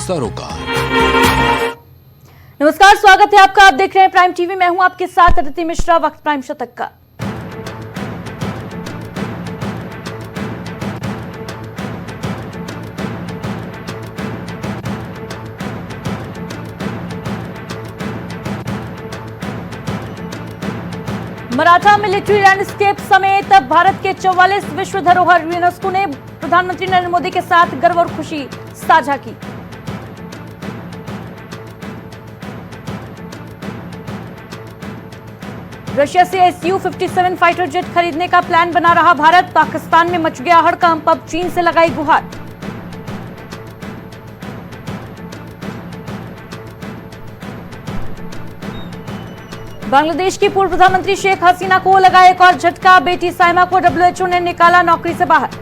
सरोकार। नमस्कार, स्वागत है आपका। आप देख रहे हैं प्राइम टीवी। मैं हूं आपके साथ अदिति मिश्रा। वक्त प्राइम शतक का। मराठा मिलिट्री लैंडस्केप समेत भारत के 44 विश्व धरोहर यूनेस्को ने प्रधानमंत्री नरेंद्र मोदी के साथ गर्व और खुशी साझा की। रशिया से Su-57 फाइटर जेट खरीदने का प्लान बना रहा भारत। पाकिस्तान में मच गया हड़कंप, अब चीन से लगाई गुहार। बांग्लादेश की पूर्व प्रधानमंत्री शेख हसीना को लगा एक और झटका। बेटी साइमा को WHO ने निकाला नौकरी से बाहर।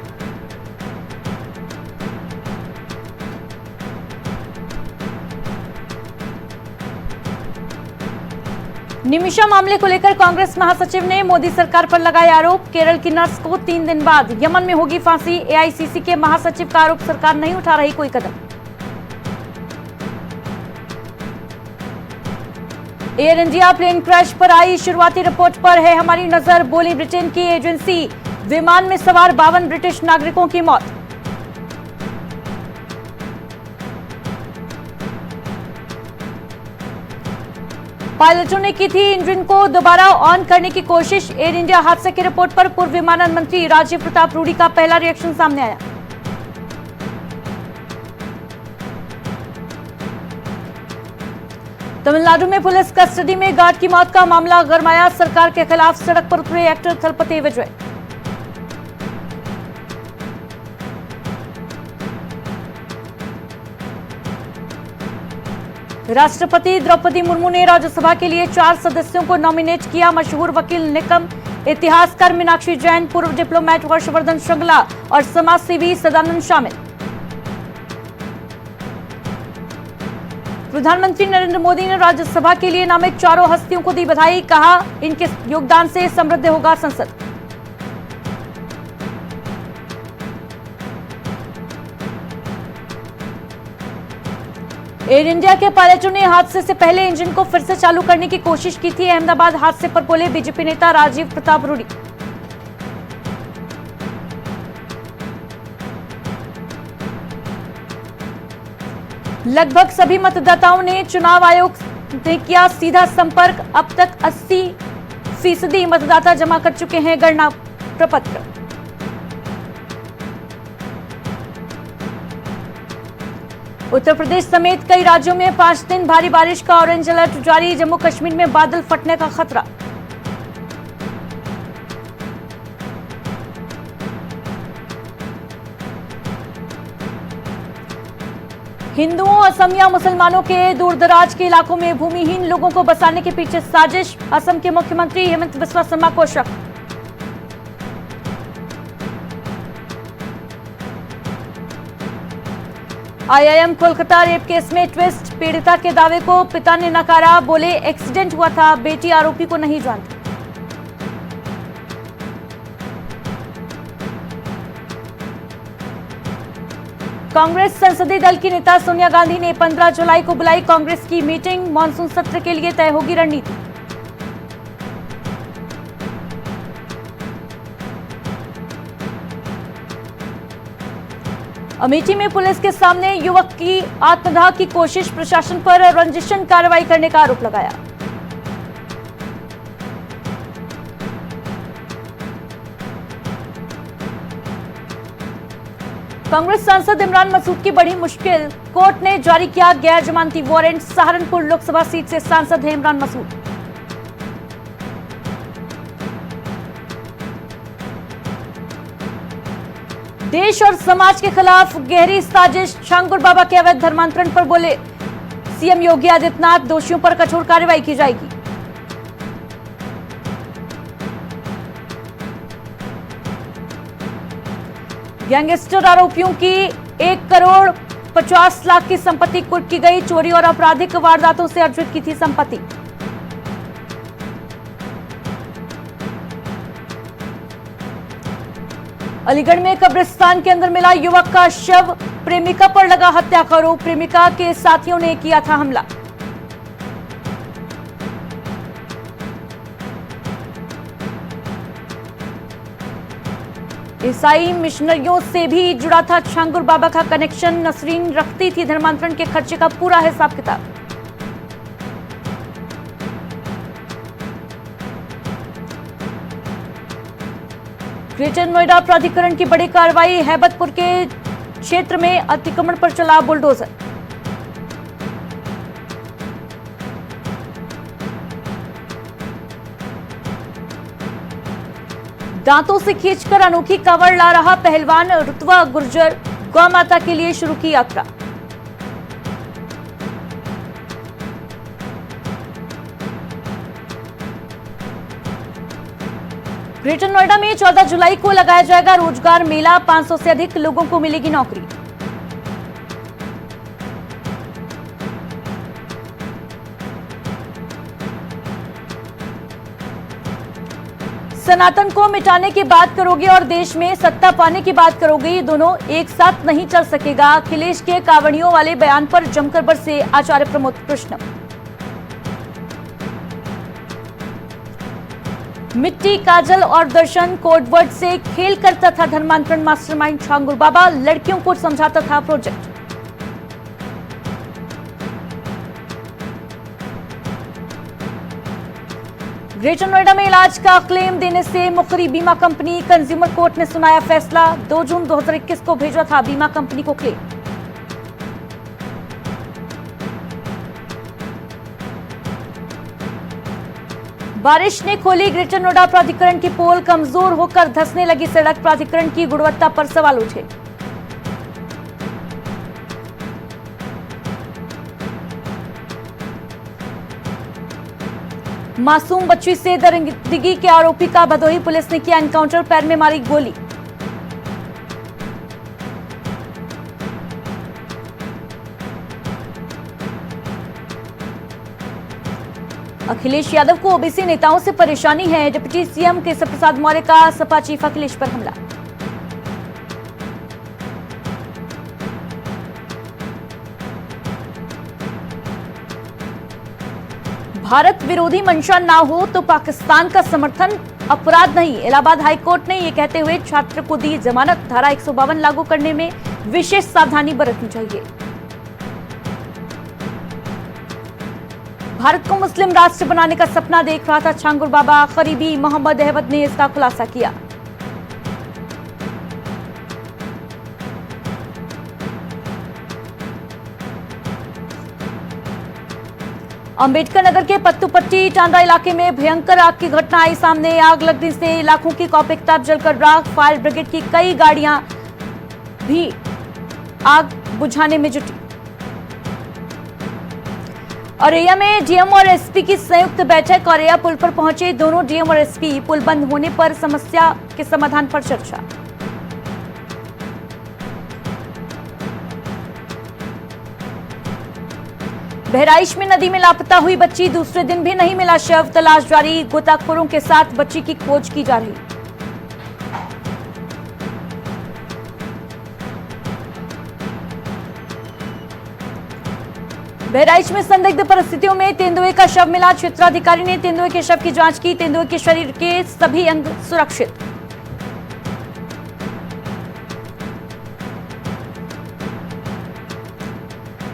निमिषा मामले को लेकर कांग्रेस महासचिव ने मोदी सरकार पर लगाए आरोप। केरल की नर्स को 3 दिन बाद यमन में होगी फांसी। AICC के महासचिव का आरोप, सरकार नहीं उठा रही कोई कदम। एयर इंडिया प्लेन क्रैश पर आई शुरुआती रिपोर्ट पर है हमारी नजर। बोली ब्रिटेन की एजेंसी, विमान में सवार 52 ब्रिटिश नागरिकों की मौत। पायलटों ने की थी इंजन को दोबारा ऑन करने की कोशिश। एयर इंडिया हादसे की रिपोर्ट पर पूर्व विमानन मंत्री राजीव प्रताप रूडी का पहला रिएक्शन सामने आया। तमिलनाडु में पुलिस कस्टडी में गार्ड की मौत का मामला गरमाया। सरकार के खिलाफ सड़क पर उतरे एक्टर थलपति विजय। राष्ट्रपति द्रौपदी मुर्मू ने राज्यसभा के लिए 4 सदस्यों को नॉमिनेट किया। मशहूर वकील निकम, इतिहासकार मीनाक्षी जैन, पूर्व डिप्लोमेट हर्षवर्धन श्रृंगला और समाजसेवी सदानंद शामिल। प्रधानमंत्री नरेंद्र मोदी ने राज्यसभा के लिए नामित 4 हस्तियों को दी बधाई। कहा, इनके योगदान से समृद्ध होगा संसद। एयर इंडिया के पायलटों ने हादसे से पहले इंजन को फिर से चालू करने की कोशिश की थी। अहमदाबाद हादसे पर बोले बीजेपी नेता राजीव प्रताप रूडी। लगभग सभी मतदाताओं ने चुनाव आयोग से किया सीधा संपर्क। अब तक 80% मतदाता जमा कर चुके हैं गणना प्रपत्र। उत्तर प्रदेश समेत कई राज्यों में 5 दिन भारी बारिश का ऑरेंज अलर्ट जारी। जम्मू कश्मीर में बादल फटने का खतरा। हिंदुओं, असमिया मुसलमानों के दूरदराज के इलाकों में भूमिहीन लोगों को बसाने के पीछे साजिश। असम के मुख्यमंत्री हेमंत बिस्वा शर्मा को शक। IIM कोलकाता रेप केस में ट्विस्ट। पीड़िता के दावे को पिता ने नकारा। बोले एक्सीडेंट हुआ था, बेटी आरोपी को नहीं जानती। कांग्रेस संसदीय दल की नेता सोनिया गांधी ने 15 जुलाई को बुलाई कांग्रेस की मीटिंग। मॉनसून सत्र के लिए तय होगी रणनीति। अमेठी में पुलिस के सामने युवक की आत्मदाह की कोशिश। प्रशासन पर रंजिशन कार्रवाई करने का आरोप लगाया। कांग्रेस सांसद इमरान मसूद की बड़ी मुश्किल। कोर्ट ने जारी किया गैर जमानती वारंट। सहारनपुर लोकसभा सीट से सांसद हैं इमरान मसूद। देश और समाज के खिलाफ गहरी साजिश। छांगुर बाबा के अवैध धर्मांतरण पर बोले सीएम योगी आदित्यनाथ, दोषियों पर कठोर कार्रवाई की जाएगी। गैंगस्टर आरोपियों की 1,50,00,000 की संपत्ति कुर्क की गई। चोरी और आपराधिक वारदातों से अर्जित की थी संपत्ति। अलीगढ़ में कब्रिस्तान के अंदर मिला युवक का शव, प्रेमिका पर लगा हत्या का आरोप, प्रेमिका के साथियों ने किया था हमला। ईसाई मिशनरियों से भी जुड़ा था छांगुर बाबा का कनेक्शन, नसरीन रखती थी धर्मांतरण के खर्चे का पूरा हिसाब किताब। ग्रेटर नोएडा प्राधिकरण की बड़ी कार्रवाई, हैबतपुर के क्षेत्र में अतिक्रमण पर चला बुलडोजर। दांतों से खींचकर अनोखी कावड़ ला रहा पहलवान रुतवा गुर्जर, गौ माता के लिए शुरू की यात्रा। ग्रेटर नोएडा में 14 जुलाई को लगाया जाएगा रोजगार मेला, 500 से अधिक लोगों को मिलेगी नौकरी। सनातन को मिटाने की बात करोगे और देश में सत्ता पाने की बात करोगे, ये दोनों एक साथ नहीं चल सकेगा। अखिलेश के कावड़ियों वाले बयान पर जमकर बरसे आचार्य प्रमोद कृष्ण। मिट्टी, काजल और दर्शन कोडवर्ड से खेल करता था धर्मांतरण मास्टरमाइंड छांगुर बाबा, लड़कियों को समझाता था प्रोजेक्ट। ग्रेटर नोएडा में इलाज का क्लेम देने से मुकरी बीमा कंपनी, कंज्यूमर कोर्ट ने सुनाया फैसला। 2 जून 2021 को भेजा था बीमा कंपनी को क्लेम। बारिश ने खोली ग्रेटर नोएडा प्राधिकरण की पोल, कमजोर होकर धंसने लगी सड़क, प्राधिकरण की गुणवत्ता पर सवाल उठे। मासूम बच्ची से दरिंदगी के आरोपी का भदोही पुलिस ने किया एनकाउंटर, पैर में मारी गोली। अखिलेश यादव को ओबीसी नेताओं से परेशानी है, डिप्टी सीएम केशव प्रसाद मौर्य का सपा चीफ अखिलेश पर हमला। भारत विरोधी मंशा ना हो तो पाकिस्तान का समर्थन अपराध नहीं, इलाहाबाद हाईकोर्ट ने यह कहते हुए छात्र को दी जमानत, धारा 152 लागू करने में विशेष सावधानी बरतनी चाहिए। भारत को मुस्लिम राष्ट्र बनाने का सपना देख रहा था छांगुर बाबा, करीबी मोहम्मद अहमद ने इसका खुलासा किया। अंबेडकर नगर के पत्तूपट्टी टांडा इलाके में भयंकर आग की घटना आई सामने, आग लगने से लाखों की कॉपी किताब जलकर राख, फायर ब्रिगेड की कई गाड़ियां भी आग बुझाने में जुटी। औरैया में डीएम और एसपी की संयुक्त बैठक, औरैया पुल पर पहुंचे दोनों डीएम और एसपी, पुल बंद होने पर समस्या के समाधान पर चर्चा। बहराइच में नदी में लापता हुई बच्ची, दूसरे दिन भी नहीं मिला शव, तलाश जारी, गोताखोरों के साथ बच्ची की खोज की जा रही। बहराइच में संदिग्ध परिस्थितियों में तेंदुए का शव मिला, क्षेत्राधिकारी ने तेंदुए के शव की जांच की, तेंदुए के शरीर के सभी अंग सुरक्षित।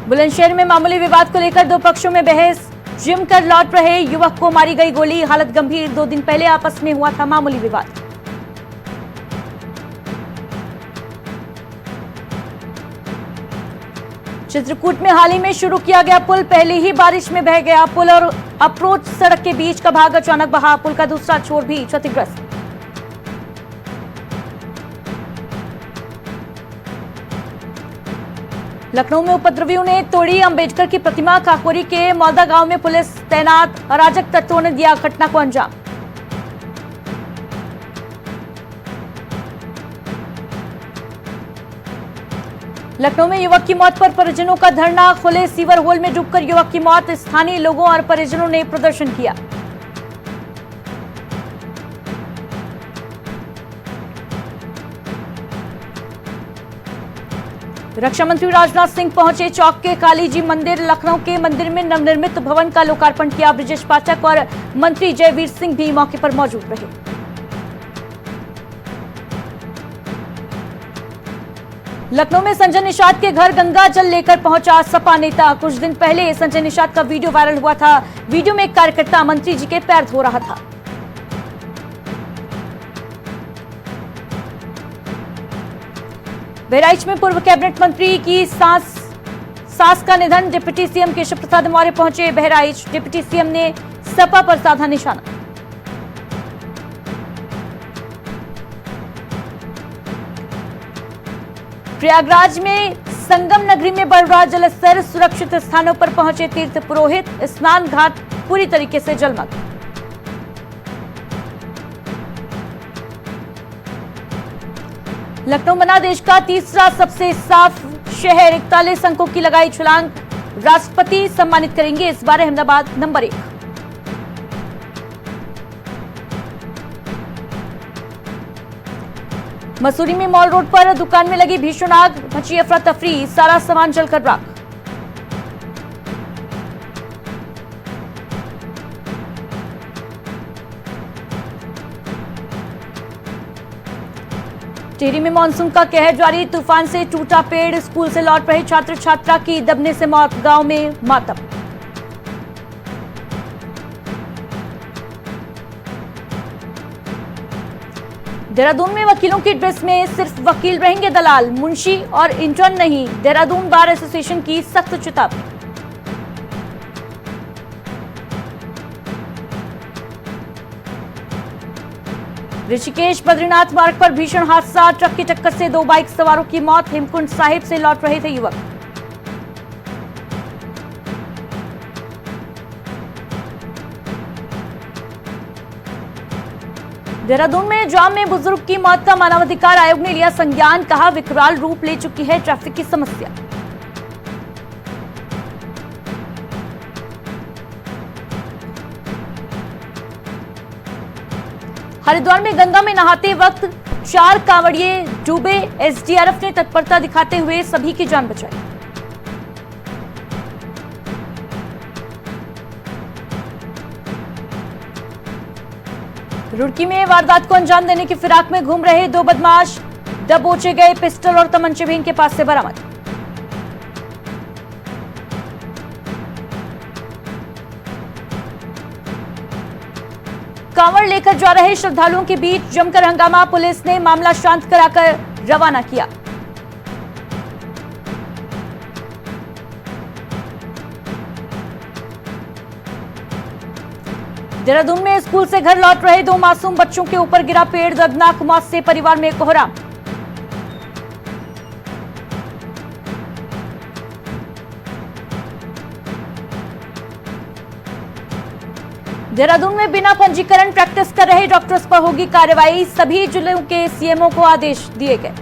बुलंदशहर में मामूली विवाद को लेकर दो पक्षों में बहस, जिम कर लौट रहे युवक को मारी गई गोली, हालत गंभीर, 2 दिन पहले आपस में हुआ था मामूली विवाद। चित्रकूट में हाल ही में शुरू किया गया पुल पहले ही बारिश में बह गया, पुल और अप्रोच सड़क के बीच का भाग अचानक बहा, पुल का दूसरा छोर भी क्षतिग्रस्त। लखनऊ में उपद्रवियों ने तोड़ी अंबेडकर की प्रतिमा, काकोरी के मौदा गांव में पुलिस तैनात, अराजक तत्वों ने दिया घटना को अंजाम। लखनऊ में युवक की मौत पर परिजनों का धरना, खुले सीवर होल में डूबकर युवक की मौत, स्थानीय लोगों और परिजनों ने प्रदर्शन किया। रक्षा मंत्री राजनाथ सिंह पहुंचे चौक के काली जी मंदिर। लखनऊ के मंदिर में नवनिर्मित भवन का लोकार्पण किया। ब्रजेश पाठक और मंत्री जयवीर सिंह भी मौके पर मौजूद रहे। लखनऊ में संजय निषाद के घर गंगा जल लेकर पहुंचा सपा नेता। कुछ दिन पहले संजय निषाद का वीडियो वायरल हुआ था। वीडियो में एक कार्यकर्ता मंत्री जी के पैर धो रहा था। बहराइच में पूर्व कैबिनेट मंत्री की सास का निधन। डिप्टी सीएम केशव प्रसाद मौर्य पहुंचे बहराइच। डिप्टी सीएम ने सपा पर साधा निशाना। प्रयागराज में संगम नगरी में बढ़ रहा जलस्तर। सुरक्षित स्थानों पर पहुंचे तीर्थ पुरोहित। स्नान घाट पूरी तरीके से जलमग्न। लखनऊ बना देश का तीसरा सबसे साफ शहर। 41 अंकों की लगाई छलांग। राष्ट्रपति सम्मानित करेंगे इस बार अहमदाबाद नंबर 1। मसूरी में मॉल रोड पर दुकान में लगी भीषण आग। मची अफरा तफरी। सारा सामान जलकर राख। टिहरी में मानसून का कहर जारी। तूफान से टूटा पेड़। स्कूल से लौट रहे छात्र छात्रा की दबने से मौत। गांव में मातम। देहरादून में वकीलों की ड्रेस में सिर्फ वकील रहेंगे दलाल, मुंशी और इंटर्न नहीं। देहरादून बार एसोसिएशन की सख्त चेतावनी। ऋषिकेश बद्रीनाथ मार्ग पर भीषण हादसा। ट्रक की टक्कर से 2 बाइक सवारों की मौत। हेमकुंड साहिब से लौट रहे थे युवक। देहरादून में जाम में बुजुर्ग की मौत का मानवाधिकार आयोग ने लिया संज्ञान। कहा विकराल रूप ले चुकी है ट्रैफिक की समस्या। हरिद्वार में गंगा में नहाते वक्त 4 कांवड़िए डूबे। एसडीआरएफ ने तत्परता दिखाते हुए सभी की जान बचाई। रुड़की में वारदात को अंजाम देने की फिराक में घूम रहे 2 बदमाश दबोचे गए। पिस्टल और तमंचे भी इनके पास से बरामद। कांवड़ लेकर जा रहे श्रद्धालुओं के बीच जमकर हंगामा। पुलिस ने मामला शांत कराकर रवाना किया। देहरादून में स्कूल से घर लौट रहे 2 मासूम बच्चों के ऊपर गिरा पेड़। दर्दनाक मौत से परिवार में कोहराम। देहरादून में बिना पंजीकरण प्रैक्टिस कर रहे डॉक्टर्स पर होगी कार्रवाई। सभी जिलों के सीएमओ को आदेश दिए गए।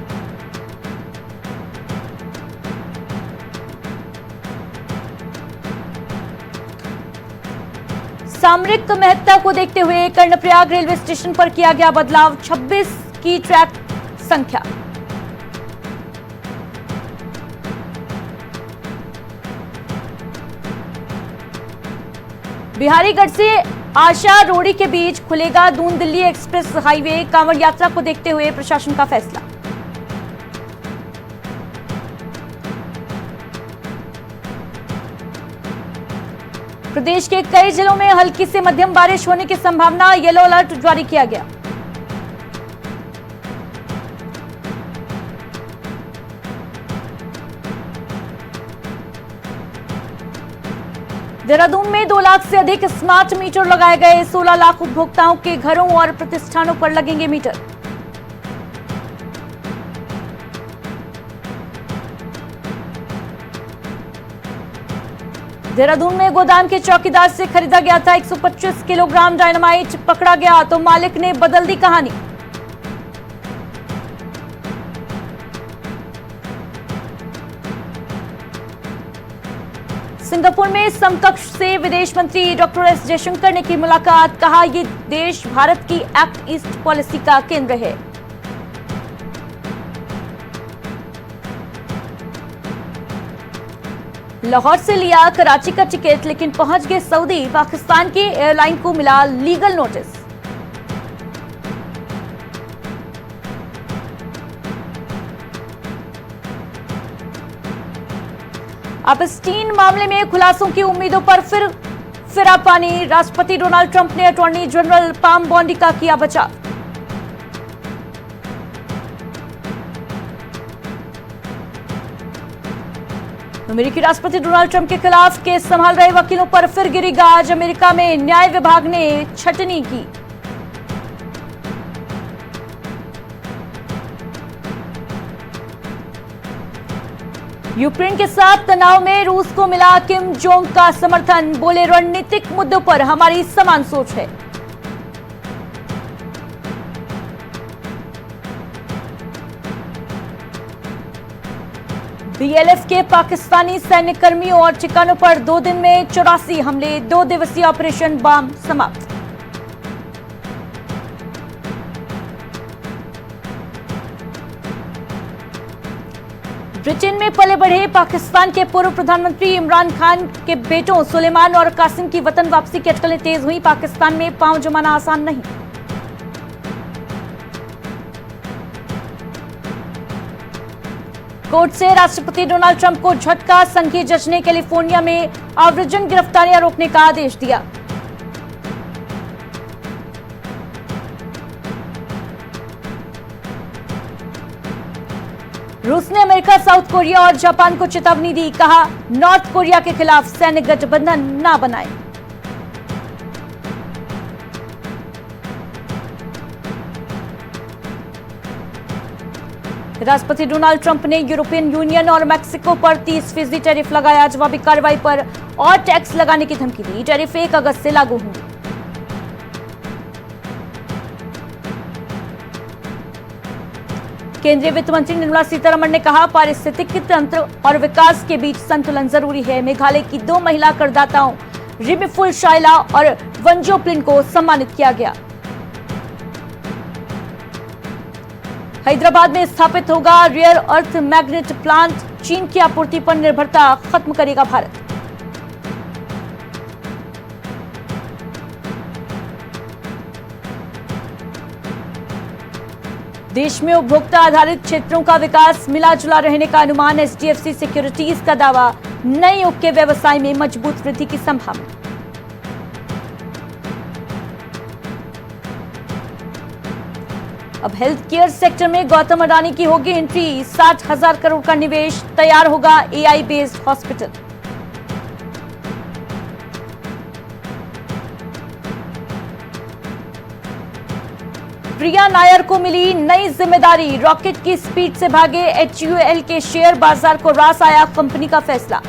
सामरिक महत्ता को देखते हुए कर्णप्रयाग रेलवे स्टेशन पर किया गया बदलाव। 26 की ट्रैक संख्या। बिहारीगढ़ से आशा रोड़ी के बीच खुलेगा दून दिल्ली एक्सप्रेस हाईवे। कांवड़ यात्रा को देखते हुए प्रशासन का फैसला। प्रदेश के कई जिलों में हल्की से मध्यम बारिश होने की संभावना। येलो अलर्ट जारी किया गया। देहरादून में 2 लाख से अधिक स्मार्ट मीटर लगाए गए। 16 लाख उपभोक्ताओं के घरों और प्रतिष्ठानों पर लगेंगे मीटर। देहरादून में गोदाम के चौकीदार से खरीदा गया था 125 किलोग्राम डायनामाइट। पकड़ा गया तो मालिक ने बदल दी कहानी। सिंगापुर में समकक्ष से विदेश मंत्री डॉक्टर एस जयशंकर ने की मुलाकात। कहा ये देश भारत की एक्ट ईस्ट पॉलिसी का केंद्र है। लाहौर से लिया कराची का टिकट, लेकिन पहुंच गए सऊदी। पाकिस्तान की एयरलाइन को मिला लीगल नोटिस। एप्स्टीन मामले में खुलासों की उम्मीदों पर फिरा पानी। राष्ट्रपति डोनाल्ड ट्रंप ने अटॉर्नी जनरल पाम बॉन्डी का किया बचाव। अमेरिकी राष्ट्रपति डोनाल्ड ट्रंप के खिलाफ केस संभाल रहे वकीलों पर फिर गिरी गाज। अमेरिका में न्याय विभाग ने छटनी की। यूक्रेन के साथ तनाव में रूस को मिला किम जोंग का समर्थन। बोले, रणनीतिक मुद्दों पर हमारी समान सोच है। बीएलएफ के पाकिस्तानी सैन्य कर्मियों और ठिकानों पर 2 दिन में 84 हमले। 2 दिवसीय ऑपरेशन बम समाप्त। ब्रिटेन में पले बढ़े पाकिस्तान के पूर्व प्रधानमंत्री इमरान खान के बेटों सुलेमान और कासिम की वतन वापसी की अटकलें तेज हुई। पाकिस्तान में पांव जमाना आसान नहीं। कोर्ट से राष्ट्रपति डोनाल्ड ट्रंप को झटका। संघीय जज ने कैलिफोर्निया में आव्रजन गिरफ्तारियां रोकने का आदेश दिया। रूस ने अमेरिका, साउथ कोरिया और जापान को चेतावनी दी। कहा, नॉर्थ कोरिया के खिलाफ सैन्य गठबंधन न बनाएं। राष्ट्रपति डोनाल्ड ट्रंप ने यूरोपियन यूनियन और मैक्सिको पर 30% टैरिफ लगाया। जवाबी कार्रवाई पर और टैक्स लगाने की धमकी दी। टैरिफ 1 अगस्त से लागू होंगे। केंद्रीय वित्त मंत्री निर्मला सीतारमण ने कहा, पारिस्थितिकी तंत्र और विकास के बीच संतुलन जरूरी है। मेघालय की 2 महिला करदाताओं रिमिफुल शाइला और वंजोप्लिन को सम्मानित किया गया। हैदराबाद में स्थापित होगा रेयर अर्थ मैग्नेट प्लांट। चीन की आपूर्ति पर निर्भरता खत्म करेगा भारत। देश में उपभोक्ता आधारित क्षेत्रों का विकास मिला जुला रहने का अनुमान। एचडीएफसी सिक्योरिटीज का दावा, नए युग के व्यवसाय में मजबूत वृद्धि की संभावना। अब हेल्थ केयर सेक्टर में गौतम अडानी की होगी एंट्री। 60,000 करोड़ का निवेश, तैयार होगा एआई बेस्ड हॉस्पिटल। प्रिया नायर को मिली नई जिम्मेदारी। रॉकेट की स्पीड से भागे एचयूएल के शेयर बाजार को रास आया कंपनी का फैसला।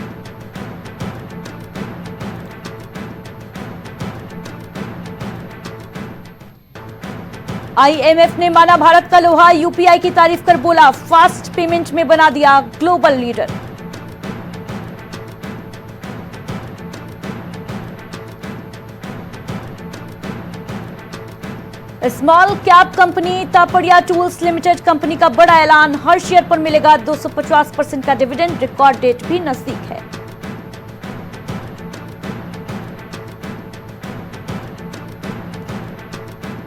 आईएमएफ ने माना भारत का लोहा। यूपीआई की तारीफ कर बोला, फास्ट पेमेंट में बना दिया global leader. Small cap company Tapadia tools limited company का बड़ा ऐलान। हर शेयर पर मिलेगा 250% का डिविडेंड। रिकॉर्ड डेट भी नजदीक है।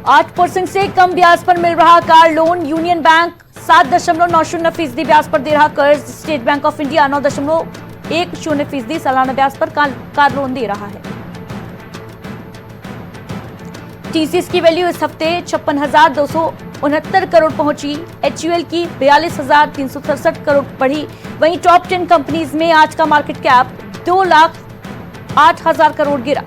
आठ 8% से कम ब्याज पर मिल रहा कार लोन। यूनियन बैंक 7.90% ब्याज पर दे रहा कर्ज। स्टेट बैंक ऑफ इंडिया 9.10% सालाना ब्याज पर कार लोन दे रहा है। टीसीएस की वैल्यू इस हफ्ते 56,269 करोड़ पहुंची। एचयूएल की 42,367 करोड़ बढ़ी। वहीं टॉप 10 कंपनीज में आज का मार्केट कैप 2,08,000 करोड़ गिरा।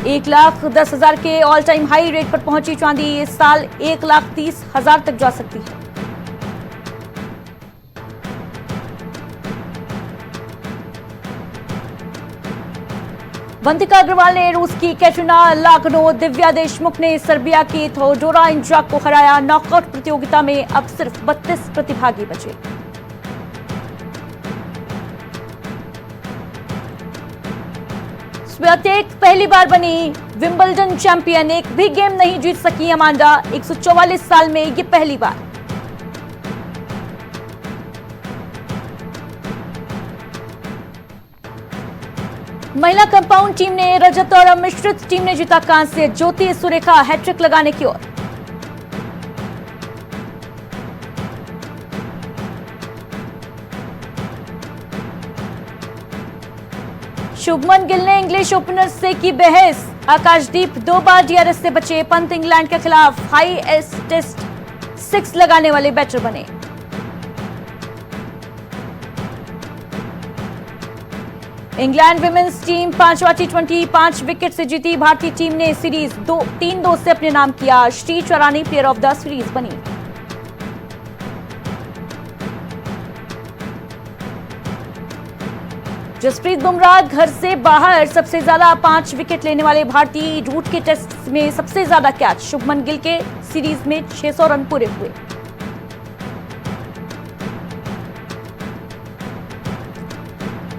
1,10,000 के ऑल टाइम हाई रेट पर पहुंची चांदी। इस साल 1,30,000 तक जा सकती है। वंतिका अग्रवाल ने रूस की कैटरीना लागनो, दिव्या देशमुख ने सर्बिया की थोडोरा इंजाक को हराया। नॉकआउट प्रतियोगिता में अब सिर्फ 32 प्रतिभागी बचे। स्वियातेक पहली बार बनी विंबलडन चैंपियन। एक भी गेम नहीं जीत सकी अमांडा। 144 साल में ये पहली बार। महिला कंपाउंड टीम ने रजत और मिश्रित टीम ने जीता कांस्य। ज्योति सुरेखा हैट्रिक लगाने की ओर। शुभमन गिल ने इंग्लिश ओपनर से की बहस। आकाशदीप 2 बार डीआरएस से बचे। पंत इंग्लैंड के खिलाफ हाईएस्ट 6 लगाने वाले बैटर बने। इंग्लैंड विमेंस टीम 5वां टी20 5 विकेट से जीती। भारतीय टीम ने सीरीज 3-2 से अपने नाम किया। श्रीचर रानी प्लेयर ऑफ द सीरीज बनी। जसप्रीत बुमराह घर से बाहर सबसे ज्यादा 5 विकेट लेने वाले भारतीय। रूट के टेस्ट में सबसे ज्यादा कैच। शुभमन गिल के सीरीज में 600 रन पूरे हुए।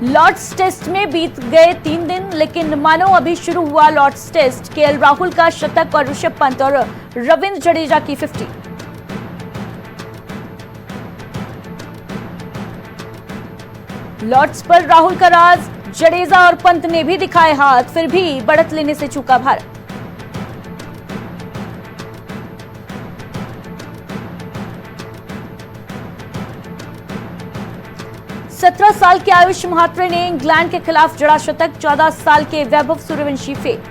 लॉर्ड्स टेस्ट में बीत गए 3 दिन, लेकिन मानो अभी शुरू हुआ लॉर्ड्स टेस्ट। केएल राहुल का शतक और ऋषभ पंत और रविंद्र जडेजा की 50। लॉर्ड्स पर राहुल का राज। जडेजा और पंत ने भी दिखाए हाथ, फिर भी बढ़त लेने से चूका भारत। सत्रह साल के आयुष महात्रे ने इंग्लैंड के खिलाफ जड़ा शतक। 14 साल के वैभव सूर्यवंशी फेल।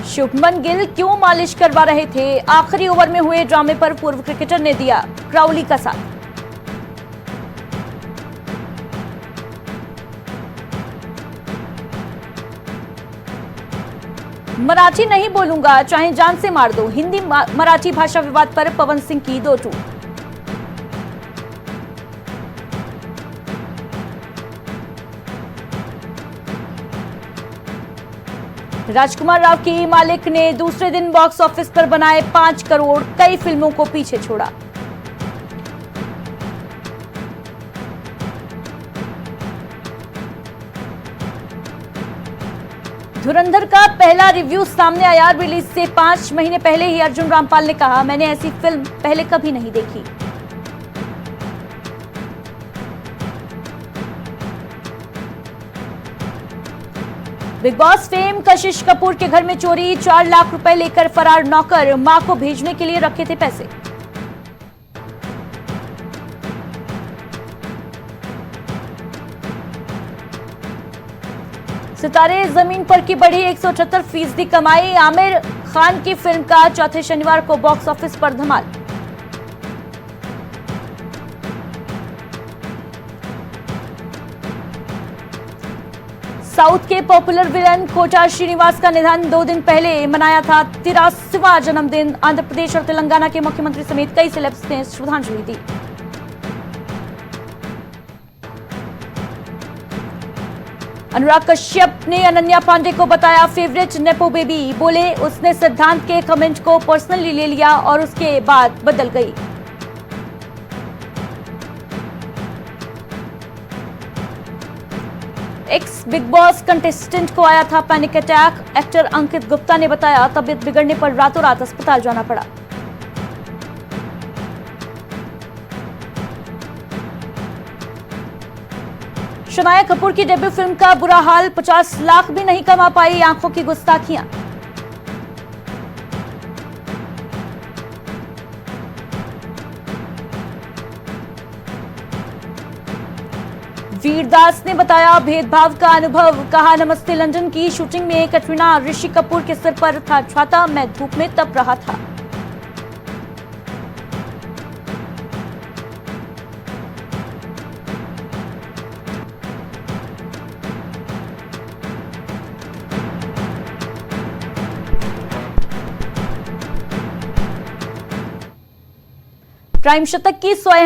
शुभमन गिल क्यों मालिश करवा रहे थे? आखिरी ओवर में हुए ड्रामे पर पूर्व क्रिकेटर ने दिया क्राउली का साथ। मराठी नहीं बोलूंगा, चाहे जान से मार दो। हिंदी मराठी भाषा विवाद पर पवन सिंह की 2 टूक। राजकुमार राव की मालिक ने दूसरे दिन बॉक्स ऑफिस पर बनाए 5 करोड़। कई फिल्मों को पीछे छोड़ा। धुरंधर का पहला रिव्यू सामने आया। रिलीज से 5 महीने पहले ही अर्जुन रामपाल ने कहा, मैंने ऐसी फिल्म पहले कभी नहीं देखी। बिग बॉस फेम कशिश कपूर के घर में चोरी। 4 लाख रुपए लेकर फरार नौकर। मां को भेजने के लिए रखे थे पैसे। सितारे जमीन पर की बढ़ी 178% कमाई। आमिर खान की फिल्म का चौथे शनिवार को बॉक्स ऑफिस पर धमाल। साउथ के पॉपुलर विलन कोटा श्रीनिवास का निधन। 2 दिन पहले मनाया था 83वां जन्मदिन। आंध्र प्रदेश और तेलंगाना के मुख्यमंत्री समेत कई सेलेब्स ने श्रद्धांजलि दी। अनुराग कश्यप ने अनन्या पांडे को बताया फेवरेट नेपो बेबी। बोले उसने सिद्धांत के कमेंट को पर्सनली ले लिया और उसके बाद बदल गई। एक्स बिग बॉस कंटेस्टेंट को आया था पैनिक अटैक। एक्टर अंकित गुप्ता ने बताया तबीयत बिगड़ने पर रातों रात अस्पताल जाना पड़ा। शनाया कपूर की डेब्यू फिल्म का बुरा हाल। 50 लाख भी नहीं कमा पाई। आंखों की गुस्ताखियां। वीरदास ने बताया भेदभाव का अनुभव। कहा नमस्ते लंदन की शूटिंग में कटरीना ऋषि कपूर के सिर पर था छाता। मैं धूप में तप रहा था। प्राइम शतक की 100